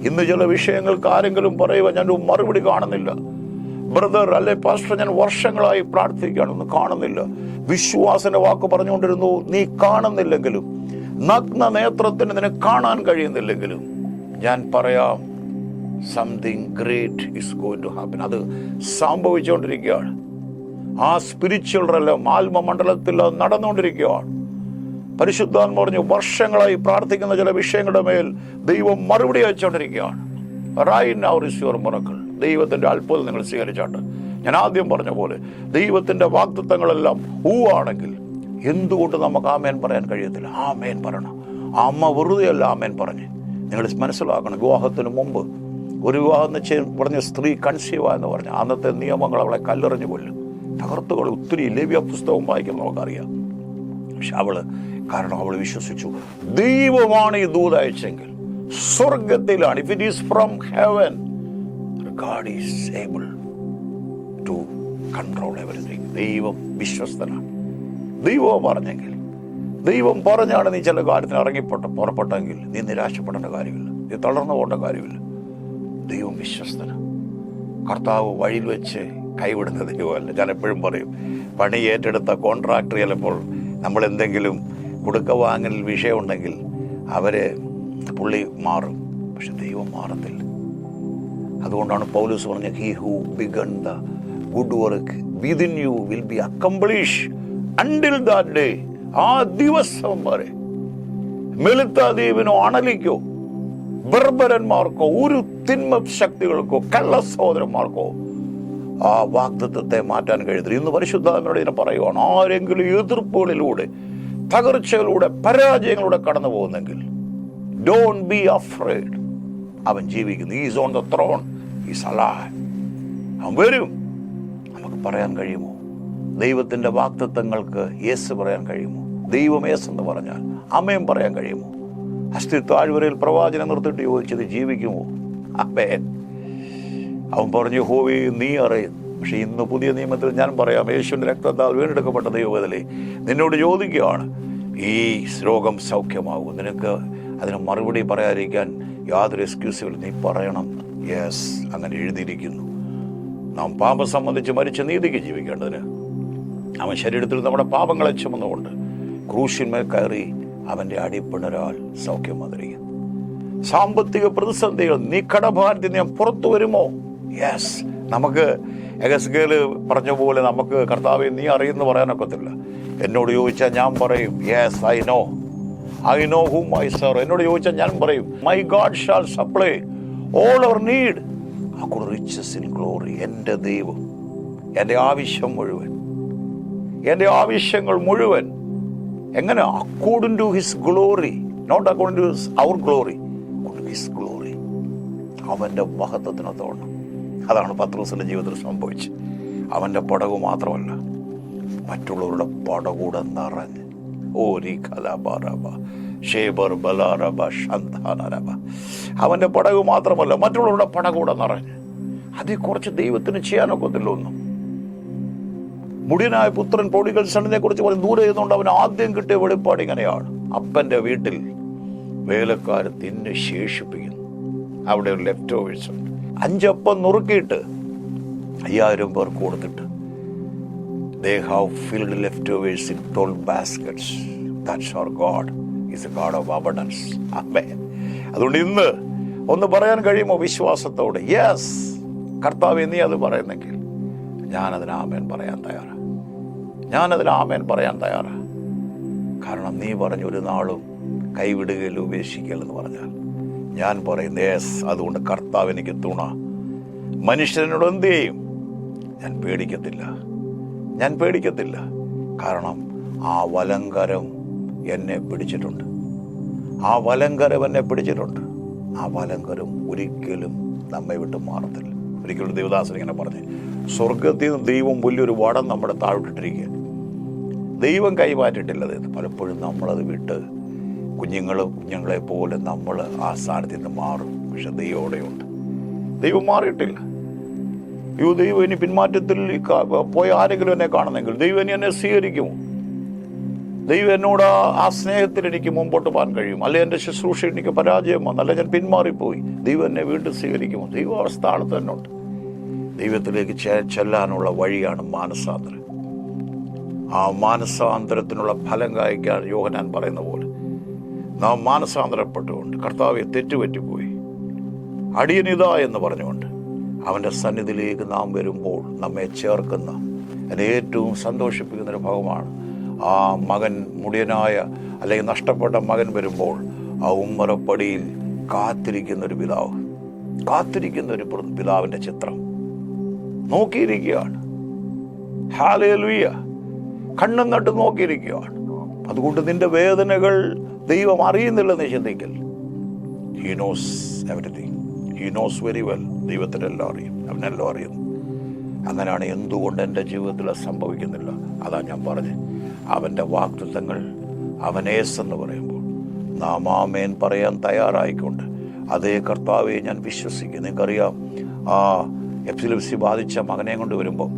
ഇന്ന് ചില വിഷയങ്ങൾക്ക് ആരെങ്കിലും പറയുക, ഞാനൊരു മറുപടി കാണുന്നില്ല. ബ്രദർ അല്ലെ പാസ്റ്റർ, ഞാൻ വർഷങ്ങളായി പ്രാർത്ഥിക്കുകയാണ്, ഒന്നും കാണുന്നില്ല. വിശ്വാസന്റെ വാക്ക് പറഞ്ഞുകൊണ്ടിരുന്നു, നീ കാണുന്നില്ലെങ്കിലും, നഗ്ന നേത്രത്തിന് നിനക്ക് കാണാൻ കഴിയുന്നില്ലെങ്കിലും ഞാൻ പറയാം, something great is going to happen. അത് സംഭവിച്ചുകൊണ്ടിരിക്കുകയാണ്. ആ സ്പിരിച്വൽ റെലം, ആത്മമണ്ഡലത്തിൽ അത് നടന്നുകൊണ്ടിരിക്കുകയാണ്. പരിശുദ്ധാത്മ പറഞ്ഞു, വർഷങ്ങളായി പ്രാർത്ഥിക്കുന്ന ചില വിഷയങ്ങളുടെ മേൽ ദൈവം മറുപടി അയച്ചുകൊണ്ടിരിക്കുകയാണ്. Right now is your miracle. ദൈവത്തിൻ്റെ അത്ഭുതം നിങ്ങൾ സ്വീകരിച്ചാട്ട്. ഞാൻ ആദ്യം പറഞ്ഞ പോലെ ദൈവത്തിൻ്റെ വാഗ്ദത്തങ്ങളെല്ലാം ആണെങ്കിൽ എന്തുകൊണ്ട് നമുക്ക് ആമേൻ പറയാൻ കഴിയത്തില്ല? ആമേൻ പറയണം. അമ്മ വെറുതെ അല്ല ആമേൻ പറഞ്ഞ്. നിങ്ങൾ മനസ്സിലാക്കണം, വിവാഹത്തിന് മുമ്പ് ഒരു വിവാഹം പറഞ്ഞ സ്ത്രീ കൺസീവ എന്ന് പറഞ്ഞ അന്നത്തെ നിയമങ്ങൾ അവളെ കല്ലെറിഞ്ഞു കൊല്ലും, തകർത്തുകൾ. ഒത്തിരി ലേവ്യ പുസ്തകം വായിക്കും, നമുക്കറിയാം. പക്ഷെ കാരണം അവൾ വിശ്വസിച്ചു, ദൈവമാണ് ഈ ദൂത് അയച്ചെങ്കിൽ സ്വർഗത്തിലാണ്. If it is from heaven, God is able to control everything. ദൈവം വിശ്വസ്തനാണ്. ദൈവം പറഞ്ഞെങ്കിൽ, ദൈവം പറഞ്ഞാണ് നീ ചില കാര്യത്തിന് പുറപ്പെട്ടെങ്കിൽ നീ നിരാശപ്പെടേണ്ട കാര്യമില്ല, നീ തളർന്നു പോകേണ്ട കാര്യമില്ല. ദൈവം വിശ്വസ്തനാണ്. കർത്താവ് വഴിയിൽ വെച്ച് കൈവിടുന്ന ദൈവമല്ല. ഞാൻ എപ്പോഴും പറയും, പണി ഏറ്റെടുത്ത കോൺട്രാക്ടർ ചിലപ്പോൾ നമ്മൾ എന്തെങ്കിലും കൊടുക്ക വാങ്ങലിൽ വിഷയമുണ്ടെങ്കിൽ പുള്ളി മാറും, പക്ഷെ ദൈവം മാറത്തില്ല. അതുകൊണ്ടാണ് പൗലോസ് പറഞ്ഞ, he who begun the good work within you will be accomplish until that day. ആ ദിവസം വരെ മെലിത്താദീപിനോ അണലിക്കോ ബർബരന്മാർക്കോ ഒരു തിന്മ ശക്തികൾക്കോ കള്ള സഹോദരന്മാർക്കോ ആ വാഗ്ദത്തത്തെ മാറ്റാൻ കഴിയത്തില്ല. ഇന്ന് പരിശുദ്ധാത്മാവിനോട് ഇതിനെ പറയുവാണ്, ആരെങ്കിലും എതിർപ്പുകളിലൂടെ, തകർച്ചയിലൂടെ, പരാജയങ്ങളിലൂടെ കടന്നു പോകുന്നെങ്കിൽ ഡോണ്ട് ബി അഫ്രൈഡ്. അവൻ ജീവിക്കുന്നു. Is on the thrown, is alive. അവൻ വരും. നമുക്ക് പറയാൻ കഴിയുമോ? ദൈവത്തിന്റെ വാഗ്ദത്തങ്ങൾക്ക് യേസ് പറയാൻ കഴിയുമോ? ദൈവം യേസ് എന്ന് പറഞ്ഞാൽ ആമേൻ പറയാൻ കഴിയുമോ? അസ്തിത്വ താഴ്വരയിൽ പ്രവാചനം നിർത്തിയിട്ട് ചോദിച്ചത് ജീവിക്കുമോ? ആമേൻ. അവൻ പറഞ്ഞു, യഹോവേ നീ അറിയുന്നു. പക്ഷെ ഇന്ന് പുതിയ നിയമത്തിൽ ഞാൻ പറയാം, യേശുവിന്റെ രക്തത്താൽ വീണ്ടെടുക്കപ്പെട്ട ദൈവവേദലേ, നിന്നോട് ചോദിക്കുകയാണ്, ഈ രോഗം സൗഖ്യമാകും. നിനക്ക് അതിന് മറുപടി പറയാതിരിക്കാൻ യാതൊരു എക്സ്ക്യൂസുകളും നീ പറയണം. യെസ്, അങ്ങനെ എഴുതിയിരിക്കുന്നു. നാം പാപം സംബന്ധിച്ച് മരിച്ച നീതിക്ക് ജീവിക്കേണ്ടതിന് അവൻ ശരീരത്തിൽ നമ്മുടെ പാപങ്ങളെ ചുമന്നുകൊണ്ട് ക്രൂശിന്മേൽ കയറി അവന്റെ അടിപ്പിണരാൽ സൗഖ്യം വന്നിരിക്കുന്നു. സാമ്പത്തിക പ്രതിസന്ധികൾ, നീ കടഭാരത്തിൽ ഞാൻ പുറത്തു വരുമോ? യെസ്. നമുക്ക് എഗസ്കേല് പറഞ്ഞ പോലെ നമുക്ക് കർത്താവെ നീ അറിയുന്ന പറയാനൊക്കത്തില്ല. എന്നോട് ചോദിച്ചാൽ ഞാൻ പറയും, yes I know whom I serve. എന്നോട് ചോദിച്ചാൽ ഞാൻ പറയും, my God shall supply all our need according to riches in glory. എൻ്റെ ദൈവം എൻ്റെ ആവശ്യങ്ങൾ മുഴുവൻ എങ്ങനെ? According to his glory, not according to our glory, according to his glory. അവൻ്റെ മഹത്വത്തിനൊത്തോണം. അതാണ് പത്രോസിന്റെ ജീവിതത്തിൽ സംഭവിച്ചത്. അവൻ്റെ പടകു മാത്രമല്ല, മറ്റുള്ളവരുടെ പടകൂടെ നിറഞ്ഞ് അവൻ്റെ പടകു മാത്രമല്ല, മറ്റുള്ളവരുടെ പടകൂടെ നിറഞ്ഞ്. അതിൽ കുറച്ച് ദൈവത്തിന് ചെയ്യാനൊക്കത്തില്ല ഒന്നും. മുടിയനായ പുത്രൻ പൊടികൾ സണ്ണിനെ കുറിച്ച് പറഞ്ഞ് ദൂരെ ചെയ്യുന്നുണ്ട്. അവൻ ആദ്യം കിട്ടിയ വെളിപ്പാട് ഇങ്ങനെയാണ്, അപ്പൻ്റെ വീട്ടിൽ വേലക്കാർ തിന്ന് ശേഷിപ്പിക്കുന്നു. അവിടെ ഒരു ലെഫ്റ്റ് ഓവേഴ്സ് ഉണ്ട്. 5 അപ്പം നുറുക്കിയിട്ട് 5000 പേർക്ക് കൊടുത്തിട്ട് they have filled leftovers in 12 baskets. That's our God. He's a God of abundance. Amen. അതുകൊണ്ട് ഇന്ന് ഒന്ന് പറയാൻ കഴിയുമോ വിശ്വാസത്തോടെ? യെസ്, കർത്താവേ നീ അത് പറയുന്നെങ്കിൽ ഞാനതിന് ആമേൻ പറയാൻ തയ്യാറാണ്. കാരണം നീ പറഞ്ഞു ഒരു നാളും കൈവിടുകയില്ല ഉപേക്ഷിക്കുകയില്ലെന്ന് പറഞ്ഞാൽ ഞാൻ പറയുന്നു യെസ്. അതുകൊണ്ട് കർത്താവ് എനിക്ക് തുണ. മനുഷ്യനോട് എന്ത് ചെയ്യും? ഞാൻ പേടിക്കത്തില്ല. കാരണം ആ വലങ്കരം എന്നെ പിടിച്ചിട്ടുണ്ട്. ആ വലങ്കരം ഒരിക്കലും നമ്മെ വിട്ട് മാറത്തില്ല. ഒരിക്കലും ദേവദാസൻ ഇങ്ങനെ പറഞ്ഞ്, സ്വർഗത്തിൽ നിന്ന് ദൈവം വലിയൊരു വടം നമ്മുടെ താഴോട്ടിട്ടിരിക്കുക. ദൈവം കൈമാറ്റിട്ടില്ലത്. പലപ്പോഴും നമ്മളത് വിട്ട് കുഞ്ഞുങ്ങളെ പോലെ നമ്മൾ ആ സ്ഥാനത്ത് നിന്ന് മാറും. പക്ഷെ ദൈവോടെയുണ്ട്. ദൈവം മാറിയിട്ടില്ല. ദൈവം ഇനി പിന്മാറ്റത്തിൽ പോയ ആരെങ്കിലും എന്നെ കാണുന്നെങ്കിൽ ദൈവം എന്നെ സ്വീകരിക്കുമോ? ദൈവം എന്നോട് ആ സ്നേഹത്തിൽ എനിക്ക് മുമ്പോട്ട് പോകാൻ കഴിയും? അല്ലെ എൻ്റെ ശുശ്രൂഷ എനിക്ക് പരാജയം വന്നു, അല്ലെ ഞാൻ പിന്മാറിപ്പോയി, ദൈവം എന്നെ വീണ്ടും സ്വീകരിക്കുമോ? ദൈവം ആ സ്ഥാനത്ത് തന്നെ ഉണ്ട്. ദൈവത്തിലേക്ക് ചെല്ലാനുള്ള വഴിയാണ് മാനസാന്തരം. ആ മാനസാന്തരത്തിനുള്ള ഫലം കായ്ക്കാൻ യോഹന്നാൻ പറയുന്ന പോലെ നാം മാനസാന്തരപ്പെട്ടുകൊണ്ട് കർത്താവെ തെറ്റുപറ്റിപ്പോയി അടിയനിതാ എന്ന് പറഞ്ഞുകൊണ്ട് അവൻ്റെ സന്നിധിയിലേക്ക് നാം വരുമ്പോൾ നമ്മെ ചേർക്കുന്ന എന്നെ ഏറ്റവും സന്തോഷിപ്പിക്കുന്നൊരു ഭാഗമാണ് ആ മകൻ മുടിയനായ അല്ലെങ്കിൽ നഷ്ടപ്പെട്ട മകൻ വരുമ്പോൾ ആ ഉമ്മറപ്പടിയിൽ കാത്തിരിക്കുന്നൊരു പിതാവിൻ്റെ ചിത്രം നോക്കിയിരിക്കുകയാണ്. ഹല്ലേലൂയ, കണ്ണും നട്ട് നോക്കിയിരിക്കുകയാണ്. അതുകൊണ്ട് നിന്റെ വേദനകൾ ദൈവം അറിയുന്നില്ലെന്ന് ചിന്തിക്കൽ. He knows everything. He knows very well. ദൈവത്തിനെല്ലാം അറിയും, അവനെല്ലാം അറിയുന്നു. അങ്ങനെയാണ് എന്തുകൊണ്ട് എൻ്റെ ജീവിതത്തിൽ സംഭവിക്കുന്നില്ല? അതാ ഞാൻ പറഞ്ഞ്, അവൻ്റെ വാഗ്ദത്തങ്ങൾ അവനേസെന്ന് പറയുമ്പോൾ നാം ആമേൻ പറയാൻ തയ്യാറായിക്കൊണ്ട് അതേ കർത്താവെ ഞാൻ വിശ്വസിക്കും. നിങ്ങൾക്കറിയാം, എപ്പിലെപ്സി ബാധിച്ച മകനെ കൊണ്ട് വരുമ്പോൾ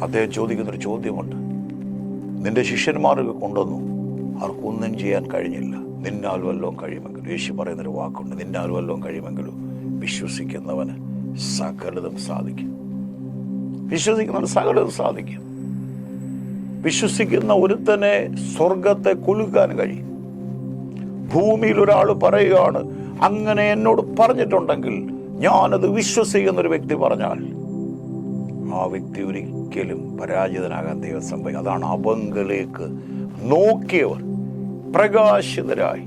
അദ്ദേഹം ചോദിക്കുന്നൊരു ചോദ്യമുണ്ട്. നിന്റെ ശിഷ്യന്മാർ കൊണ്ടുവന്നു, അവർക്കൊന്നും ചെയ്യാൻ കഴിഞ്ഞില്ല, നിന്നാൽ വല്ലതും കഴിയുമെങ്കിലും. യേശു പറയുന്നൊരു വാക്കുണ്ട്, നിന്നാൽ വല്ലതും കഴിയുമെങ്കിലും വിശ്വസിക്കുന്നവന് സകലതും സാധിക്കും. വിശ്വസിക്കുന്നവന് സകലതും സാധിക്കും. വിശ്വസിക്കുന്ന ഒരുത്തനെ സ്വർഗത്തെ കുലുക്കാൻ കഴിയും. ഭൂമിയിൽ ഒരാൾ പറയുകയാണ്, അങ്ങനെ എന്നോട് പറഞ്ഞിട്ടുണ്ടെങ്കിൽ ഞാനത് വിശ്വസിക്കുന്നൊരു വ്യക്തി പറഞ്ഞാൽ ആ വ്യക്തി ഒരിക്കലും പരാജിതനാകാൻ ദൈവം സംഭവിക്കും. അതാണ് അവങ്കലേക്ക് നോക്കിയവർ പ്രകാശിതരായി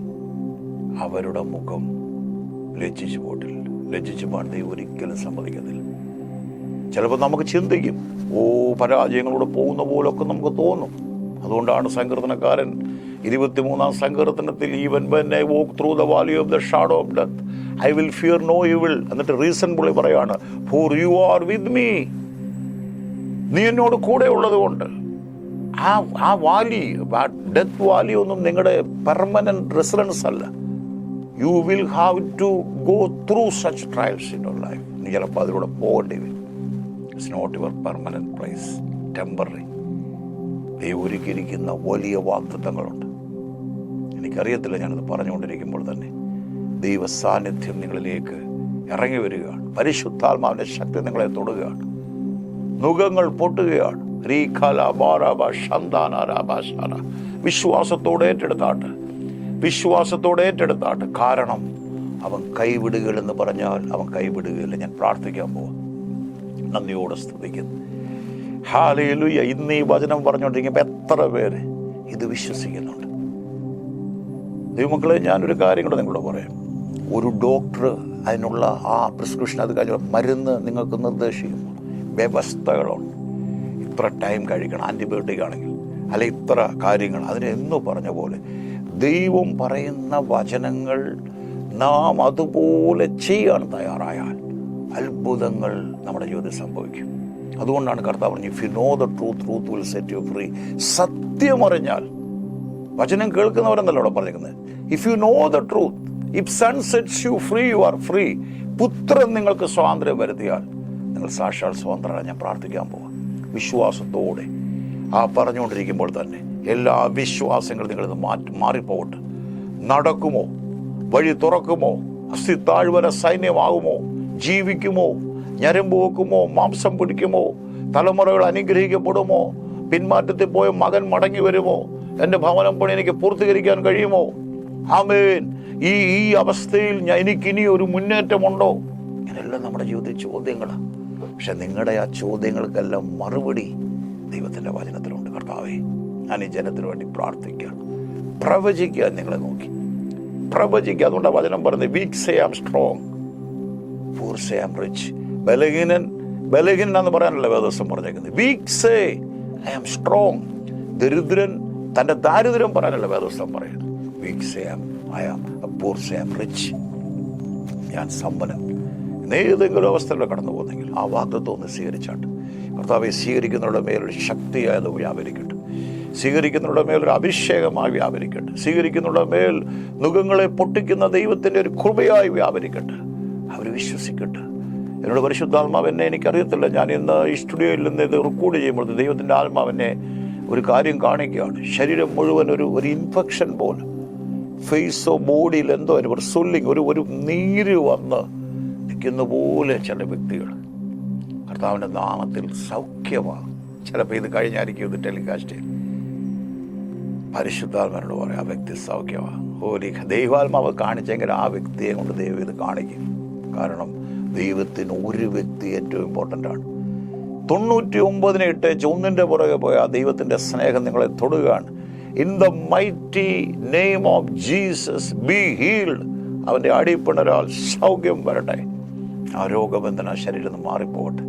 അവരുടെ മുഖം ലജ്ജിച്ചു പോട്ടില്ല. ലജ്ജിച്ചു പോകാൻ ദൈവം ഒരിക്കലും സമ്മതിക്കത്തില്ല. ചിലപ്പോൾ നമുക്ക് ചിന്തിക്കും, പരാജയങ്ങളോട് പോകുന്ന പോലൊക്കെ നമുക്ക് തോന്നും. അതുകൊണ്ടാണ് സങ്കീർത്തനക്കാരൻ 23-ാം സങ്കീർത്തനത്തിൽ even when I walk through the valley of the shadow of death I will fear no evil. എന്നിട്ട് റീസൺ പുള്ളി പറയാണ്, for you are with me. നീ എന്നോട് കൂടെ ഉള്ളത് കൊണ്ട്. ആ വാലി, ഡെത്ത് വാലി ഒന്നും നിങ്ങളുടെ പെർമനന്റ് റെസിഡൻസ് അല്ല. You will have to go through such trials in your life. നീ ചിലപ്പോൾ അതിലൂടെ പോകേണ്ടി വരും. It's not your permanent place, temporary. ദൈവം ഒരുക്കിയിരിക്കുന്ന വലിയ വാഗ്ദത്തങ്ങളുണ്ട്. എനിക്കറിയത്തില്ല, ഞാനത് പറഞ്ഞുകൊണ്ടിരിക്കുമ്പോൾ തന്നെ ദൈവ സാന്നിധ്യം നിങ്ങളിലേക്ക് ഇറങ്ങി വരികയാണ്. പരിശുദ്ധാത്മാവിന്റെ ശക്തി നിങ്ങളെ തൊടുകയാണ്. നുകങ്ങൾ പൊട്ടുകയാണ്. വിശ്വാസത്തോടെ ഏറ്റെടുത്താട്ട്, വിശ്വാസത്തോടെ ഏറ്റെടുത്താട്ട്. കാരണം അവൻ കൈവിടുകയെന്ന് പറഞ്ഞാൽ അവൻ കൈവിടുകയില്ല. ഞാൻ പ്രാർത്ഥിക്കാൻ പോവാം. നന്ദിയോടെ സ്തുതിക്കുന്നു. ഹല്ലേലൂയ. ഇന്ന് ഈ വചനം പറഞ്ഞുകൊണ്ടിരിക്കുമ്പോൾ എത്ര പേര് ഇത് വിശ്വസിക്കുന്നുണ്ട്? ദൈവമക്കളെ, ഞാനൊരു കാര്യം കൂടെ നിങ്ങളോട് പറയാം. ഒരു ഡോക്ടർ അതിനുള്ള പ്രിസ്ക്രിപ്ഷൻ അത് കഴിഞ്ഞ മരുന്ന് നിങ്ങൾക്ക് നിർദ്ദേശിക്കുമ്പോൾ വ്യവസ്ഥകളുണ്ട്. ഇത്ര ടൈം കഴിക്കണം, ആൻറ്റിബയോട്ടിക് ആണെങ്കിൽ, അല്ലെ ഇത്ര കാര്യങ്ങൾ. അതിനെന്ന് പറഞ്ഞ പോലെ ദൈവം പറയുന്ന വചനങ്ങൾ നാം അതുപോലെ ചെയ്യാൻ തയ്യാറായാൽ അത്ഭുതങ്ങൾ നമ്മുടെ ജീവിതത്തിൽ സംഭവിക്കും. അതുകൊണ്ടാണ് കർത്താവ് പറഞ്ഞു, if you know the truth, truth will set you free. സത്യം അറിഞ്ഞാൽ, വചനം കേൾക്കുന്നവരെന്നല്ലോ അവിടെ പറഞ്ഞിരിക്കുന്നത്. If you know the truth, if son sets you free, you are free. പുത്രൻ നിങ്ങൾക്ക് സ്വാതന്ത്ര്യം വരുത്തിയാൽ നിങ്ങൾ സാക്ഷാൽ സ്വതന്ത്രരാണ്. ഞാൻ പ്രാർത്ഥിക്കാൻ പോവാം. വിശ്വാസത്തോടെ പറഞ്ഞുകൊണ്ടിരിക്കുമ്പോൾ തന്നെ എല്ലാ വിശ്വാസങ്ങളും നിങ്ങളിത് മാറിപ്പോകട്ടെ. നടക്കുമോ? വഴി തുറക്കുമോ? അസ്ഥി താഴ്വര സൈന്യമാകുമോ? ജീവിക്കുമോ? ഞരമ്പ് വെക്കുമോ? മാംസം പിടിക്കുമോ? തലമുറകൾ അനുഗ്രഹിക്കപ്പെടുമോ? പിന്മാറ്റത്തിൽ പോയ മകൻ മടങ്ങി വരുമോ? എൻ്റെ ഭവനം പണി എനിക്ക് പൂർത്തീകരിക്കാൻ കഴിയുമോ? ആമേൻ. ഈ അവസ്ഥയിൽ എനിക്കിനി ഒരു മുന്നേറ്റമുണ്ടോ? ഇങ്ങനെല്ലാം നമ്മുടെ ജീവിതത്തിൽ ചോദ്യങ്ങളാണ്. പക്ഷെ നിങ്ങളുടെ ആ ചോദ്യങ്ങൾക്കെല്ലാം മറുപടി ദൈവത്തിൻ്റെ വചനത്തിലുണ്ട്. കർത്താവേ, ഞാൻ ഈ ജനത്തിന് വേണ്ടി പ്രാർത്ഥിക്കുകയാണ്. പ്രവചിക്കുക, നിങ്ങളെ നോക്കി പ്രവചിക്കുക. അതുകൊണ്ട് വചനം പറയുന്നത്, weak say am strong, poor say am rich. ബലഹീനൻ എന്ന് പറയാനല്ല വേദവസം പറഞ്ഞേക്കുന്നത്. Weak say I am strong. ദരിദ്രൻ തൻ്റെ ദാരിദ്ര്യം പറയാനല്ല വേദവസം പറയുന്നത്. Weak say I am poor say am rich. ഞാൻ സമ്പന്നൻ. ഏതെങ്കിലും അവസ്ഥയിലൂടെ കടന്നു പോകുന്നെങ്കിൽ ആ വാഗ്ദത്തം ഒന്ന് സ്വീകരിച്ചാട്ട്. കർത്താവെ, സ്വീകരിക്കുന്നവരുടെ മേലൊരു ശക്തിയായത് വ്യാപരിക്കട്ടെ. സ്വീകരിക്കുന്നവരുടെ മേലൊരു അഭിഷേകമായി വ്യാപരിക്കട്ടെ. സ്വീകരിക്കുന്നവരുടെ മേൽ നുകങ്ങളെ പൊട്ടിക്കുന്ന ദൈവത്തിൻ്റെ ഒരു കൃപയായി വ്യാപരിക്കട്ടെ. അവർ വിശ്വസിക്കട്ടെ. എന്നോട് പരിശുദ്ധാത്മാവ് എന്നെ, എനിക്കറിയത്തില്ല, ഞാൻ ഇന്ന് ഈ സ്റ്റുഡിയോയിൽ നിന്ന് ഇത് റെക്കോർഡ് ചെയ്യുമ്പോൾ ദൈവത്തിൻ്റെ ആത്മാവെന്നെ ഒരു കാര്യം കാണിക്കുകയാണ്. ശരീരം മുഴുവൻ ഒരു ഇൻഫെക്ഷൻ പോലെ, ഫേസോ ബോഡിയിൽ എന്തോ ഒരു സ്വെല്ലിങ്, ഒരു നീര് വന്ന് നിൽക്കുന്ന പോലെ ചില വ്യക്തികൾ കർത്താവിൻ്റെ നാമത്തിൽ സൗഖ്യമാണ്. ചിലപ്പോൾ ഇത് കഴിഞ്ഞായിരിക്കും ഇത് ടെലികാസ്റ്റ്. പരിശുദ്ധാത്മാവിനോട് പറയാം, ആ വ്യക്തി സൗഖ്യമാണ്. ദൈവാത്മാവ് കാണിച്ചെങ്കിൽ ആ വ്യക്തിയെ കൊണ്ട് ദൈവം ഇത് കാണിക്കും. കാരണം ദൈവത്തിന് ഒരു വ്യക്തി ഏറ്റവും ഇമ്പോർട്ടൻ്റ് ആണ്. 99 ഇട്ടേച്ച് ഒന്നിൻ്റെ പുറകെ പോയ ആ ദൈവത്തിൻ്റെ സ്നേഹം നിങ്ങളെ തൊടുകയാണ്. In the mighty name of Jesus be healed. അവൻ്റെ അടിപ്പിണരാൽ സൗഖ്യം വരട്ടെ. ആ രോഗബന്ധന ശരീരം മാറിപ്പോകട്ടെ.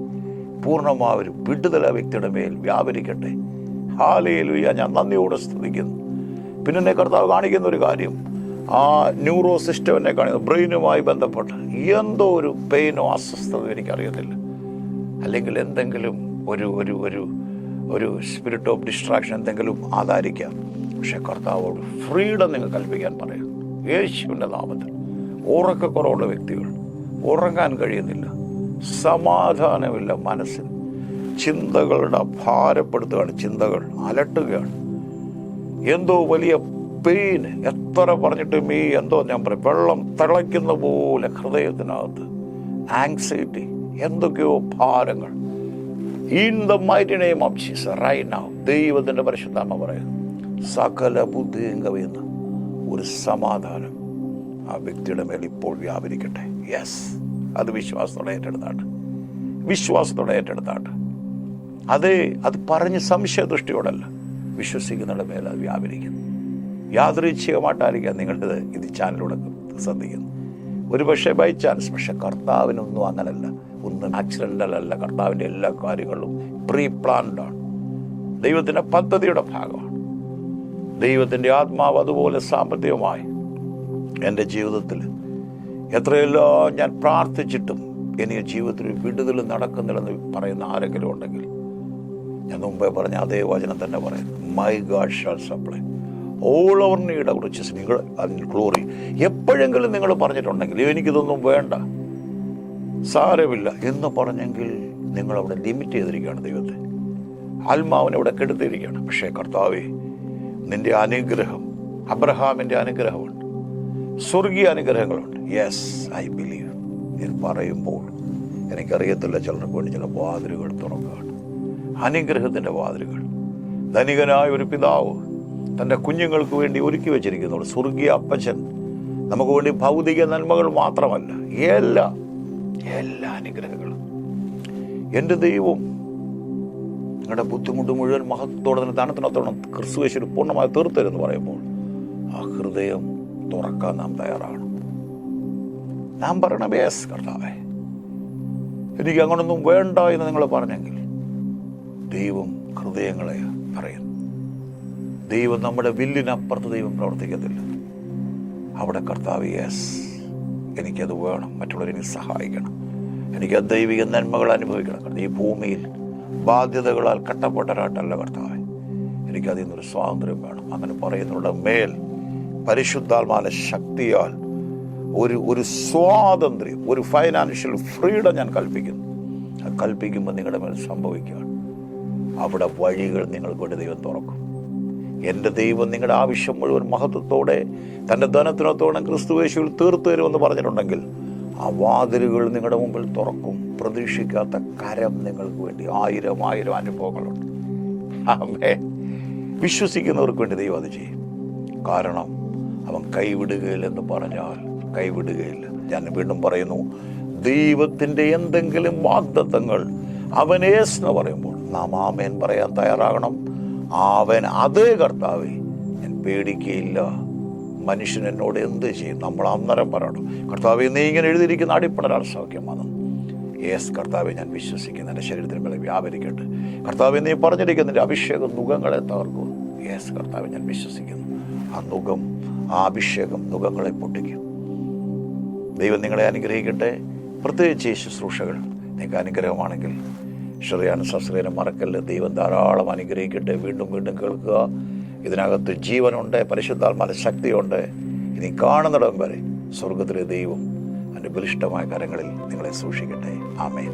പൂർണ്ണമായൊരു വിടുതൽ ആ വ്യക്തിയുടെ മേൽ വ്യാപരിക്കട്ടെ. ഹല്ലേലൂയ. ഞാൻ നന്ദിയോടെ സ്തുതിക്കുന്നു. പിന്നെ എന്നെ കർത്താവ് കാണിക്കുന്ന ഒരു കാര്യം, ആ ന്യൂറോ സിസ്റ്റം എന്നെ കാണിക്കുന്നു. ബ്രെയിനുമായി ബന്ധപ്പെട്ട് എന്തോ ഒരു പെയിനോ അസ്വസ്ഥതയോ എനിക്കറിയത്തില്ല. അല്ലെങ്കിൽ എന്തെങ്കിലും ഒരു സ്പിരിറ്റ് ഓഫ് ഡിസ്ട്രാക്ഷൻ എന്തെങ്കിലും ആധാരിക്കാം. പക്ഷെ കർത്താവോട് ഫ്രീഡം നിങ്ങൾ കൽപ്പിക്കാൻ പറയാം. യേശുവിൻ്റെ നാമത്തിൽ. ഉറക്കക്കുറവുള്ള വ്യക്തികൾ, ഉറങ്ങാൻ കഴിയുന്നില്ല, സമാധാനമില്ല മനസ്സിൽ. ചിന്തകളുടെ ഭാരപ്പെടുത്തുകയാണ്, ചിന്തകൾ അലട്ടുകയാണ്. എന്തോ വലിയ പെയിൻ, എത്ര പറഞ്ഞിട്ടും എന്തോ ഞാൻ പറയും, വെള്ളം തിളയ്ക്കുന്ന പോലെ ഹൃദയത്തിനകത്ത് ആങ്സൈറ്റി, എന്തൊക്കെയോ ഭാരങ്ങൾ. In the mighty name of Jesus right now, ദൈവത്തിൻ്റെ പരിശുദ്ധാത്മ പറയുന്നു, സകല ബുദ്ധിയും കവിയുന്ന ഒരു സമാധാനം ആ വ്യക്തിയുടെ മേൽ ഇപ്പോൾ വ്യാപരിക്കട്ടെ. യെസ്, അത് വിശ്വാസത്തോടെ ഏറ്റെടുത്താട്ട്, വിശ്വാസത്തോടെ ഏറ്റെടുത്താട്ട്. അതേ, അത് പറഞ്ഞ് സംശയദൃഷ്ടിയോടല്ല, വിശ്വസിക്കുന്നവരുടെ മേൽ അത് വ്യാപരിക്കുന്നു. യാദൃച്ഛികമായിട്ടായിരിക്കാം നിങ്ങളുടെ ഇത് ചാനലിലൂടെ ശ്രദ്ധിക്കുന്നു. ഒരു പക്ഷേ ബൈ ചാൻസ്, പക്ഷെ കർത്താവിനൊന്നും അങ്ങനല്ല, ഒന്നും ആക്സിഡൻ്റലല്ല. കർത്താവിൻ്റെ എല്ലാ കാര്യങ്ങളും പ്രീ പ്ലാൻഡാണ്, ദൈവത്തിൻ്റെ പദ്ധതിയുടെ ഭാഗമാണ്. ദൈവത്തിൻ്റെ ആത്മാവ് അതുപോലെ സാമ്പത്തികമായി എൻ്റെ ജീവിതത്തിൽ എത്രയെല്ലാം ഞാൻ പ്രാർത്ഥിച്ചിട്ടും എനിക്ക് ജീവിതത്തിൽ വിടുതൽ നടക്കുന്നില്ലെന്ന് പറയുന്ന ആരെങ്കിലും ഉണ്ടെങ്കിൽ, ഞാൻ മുമ്പേ പറഞ്ഞ അതേ വചനം തന്നെ പറയുന്നു, my God shall supply all our need riches നിങ്ങൾ അതിന് ഗ്ലോറി. എപ്പോഴെങ്കിലും നിങ്ങൾ പറഞ്ഞിട്ടുണ്ടെങ്കിൽ എനിക്കിതൊന്നും വേണ്ട, സാരമില്ല എന്ന് പറഞ്ഞെങ്കിൽ നിങ്ങളവിടെ ലിമിറ്റ് ചെയ്തിരിക്കുകയാണ് ദൈവത്തെ, ആത്മാവിനെ ഇവിടെ കെടുത്തിരിക്കുകയാണ്. പക്ഷേ കർത്താവേ, നിന്റെ അനുഗ്രഹം, അബ്രഹാമിൻ്റെ അനുഗ്രഹമുണ്ട്, സ്വർഗീയ അനുഗ്രഹങ്ങളുണ്ട്. Yes, I believe. ഇത് പറയുമ്പോൾ എനിക്കറിയത്തില്ല, ചിലർക്ക് വേണ്ടി ചില വാതിലുകൾ തുറക്കുകയാണ്, അനുഗ്രഹത്തിൻ്റെ വാതിലുകൾ. ധനികനായ ഒരു പിതാവ് തൻ്റെ കുഞ്ഞുങ്ങൾക്ക് വേണ്ടി ഒരുക്കി വെച്ചിരിക്കുന്നു സ്വർഗീയ അപ്പച്ചൻ നമുക്ക് വേണ്ടി ഭൗതിക നന്മകൾ മാത്രമല്ല, എല്ലാ അനുഗ്രഹങ്ങളും. എൻ്റെ ദൈവം നിങ്ങളുടെ ബുദ്ധിമുട്ട് മുഴുവൻ മഹത്വത്തോടെ തണുത്തിനത്തോളം ക്രിസ്തുവേശ്വർ പൂർണ്ണമായി തീർത്തരുന്ന് പറയുമ്പോൾ ആ ഹൃദയം തുറക്കാൻ നാം തയ്യാറാണ്. നാം പറയണം, യേസ് കർത്താവേ, എനിക്ക് അങ്ങനൊന്നും വേണ്ട എന്ന് നിങ്ങൾ പറഞ്ഞെങ്കിൽ ദൈവം ഹൃദയങ്ങളെ പറയുന്നു. ദൈവം നമ്മുടെ വില്ലിനപ്പുറത്ത് ദൈവം പ്രവർത്തിക്കത്തില്ല. അവിടെ കർത്താവ്, യേസ് എനിക്കത് വേണം, മറ്റുള്ളവരെനിക്ക് സഹായിക്കണം, എനിക്ക് ദൈവിക നന്മകൾ അനുഭവിക്കണം. ഈ ഭൂമിയിൽ ബാധ്യതകളാൽ കട്ടപ്പെട്ടൊരാട്ടല്ല കർത്താവെ, എനിക്കതിൽ നിന്നൊരു സ്വാതന്ത്ര്യം വേണം. അങ്ങനെ പറയുന്നവരുടെ മേൽ പരിശുദ്ധാത്മാവിന്റെ ശക്തിയാൽ ഒരു സ്വാതന്ത്ര്യം, ഒരു ഫൈനാൻഷ്യൽ ഫ്രീഡം ഞാൻ കൽപ്പിക്കുന്നു. അത് കൽപ്പിക്കുമ്പോൾ നിങ്ങളുടെ മേൽ സംഭവിക്കുകയാണ്. അവിടെ വഴികൾ നിങ്ങൾക്ക് വേണ്ടി ദൈവം തുറക്കും. എൻ്റെ ദൈവം നിങ്ങളുടെ ആവശ്യം മുഴുവൻ മഹത്വത്തോടെ തൻ്റെ ധനത്തിനത്തോടെ ക്രിസ്തുവേശുവിൽ തീർത്തു തരുമെന്ന് പറഞ്ഞിട്ടുണ്ടെങ്കിൽ ആ വാതിലുകൾ നിങ്ങളുടെ മുമ്പിൽ തുറക്കും. പ്രതീക്ഷിക്കാത്ത കരം നിങ്ങൾക്ക് വേണ്ടി ആയിരം അനുഭവങ്ങളുണ്ട്. ആമേൻ. വിശ്വസിക്കുന്നവർക്ക് വേണ്ടി ദൈവം അത് ചെയ്യും. കാരണം അവൻ കൈവിടുകയില്ലെന്ന് പറഞ്ഞാൽ കൈവിടുകയില്ല. ഞാൻ വീണ്ടും പറയുന്നു, ദൈവത്തിൻ്റെ എന്തെങ്കിലും വാഗ്ദത്തങ്ങൾ അവൻ യേസ് എന്ന് പറയുമ്പോൾ നാം ആമേൻ പറയാൻ തയ്യാറാകണം. അവൻ അതേ കർത്താവേ, ഞാൻ പേടിക്കുകയില്ല, മനുഷ്യൻ എന്നോട് എന്ത് ചെയ്യും, നമ്മൾ അന്നേരം പറയണം, കർത്താവേ നീ ഇങ്ങനെ എഴുതിയിരിക്കുന്ന അടിപ്പണരാൾ സൗഖ്യം വന്നു. യേസ് കർത്താവെ, ഞാൻ വിശ്വസിക്കുന്നു, എൻ്റെ ശരീരത്തിന് മേലെ വ്യാപരിക്കട്ടെ. കർത്താവെ നീ പറഞ്ഞിരിക്കുന്നതിൻ്റെ അഭിഷേകം നുഖങ്ങളെ തകർക്കും. യേസ് കർത്താവെ, ഞാൻ വിശ്വസിക്കുന്നു, ആ നുഖം, ആ അഭിഷേകം നുഖങ്ങളെ പൊട്ടിക്കും. ദൈവം നിങ്ങളെ അനുഗ്രഹിക്കട്ടെ. പ്രത്യേകിച്ച് ഈ ശുശ്രൂഷകൾ നിങ്ങൾക്ക് അനുഗ്രഹമാണെങ്കിൽ ഷെറിയാനും സബ്സ്ക്രൈബ് മറക്കല്ല്. ദൈവം ധാരാളം അനുഗ്രഹിക്കട്ടെ. വീണ്ടും വീണ്ടും കേൾക്കുക. ഇതിനകത്ത് ജീവനുണ്ട്, പരിശുദ്ധാത്മാവിന്റെ ശക്തിയുണ്ട്. ഇനി കാണുന്നിടം വരെ സ്വർഗത്തിലെ ദൈവം അതിൻ്റെ ബലിഷ്ഠമായ കരങ്ങളിൽ നിങ്ങളെ സൂക്ഷിക്കട്ടെ. ആമേൻ.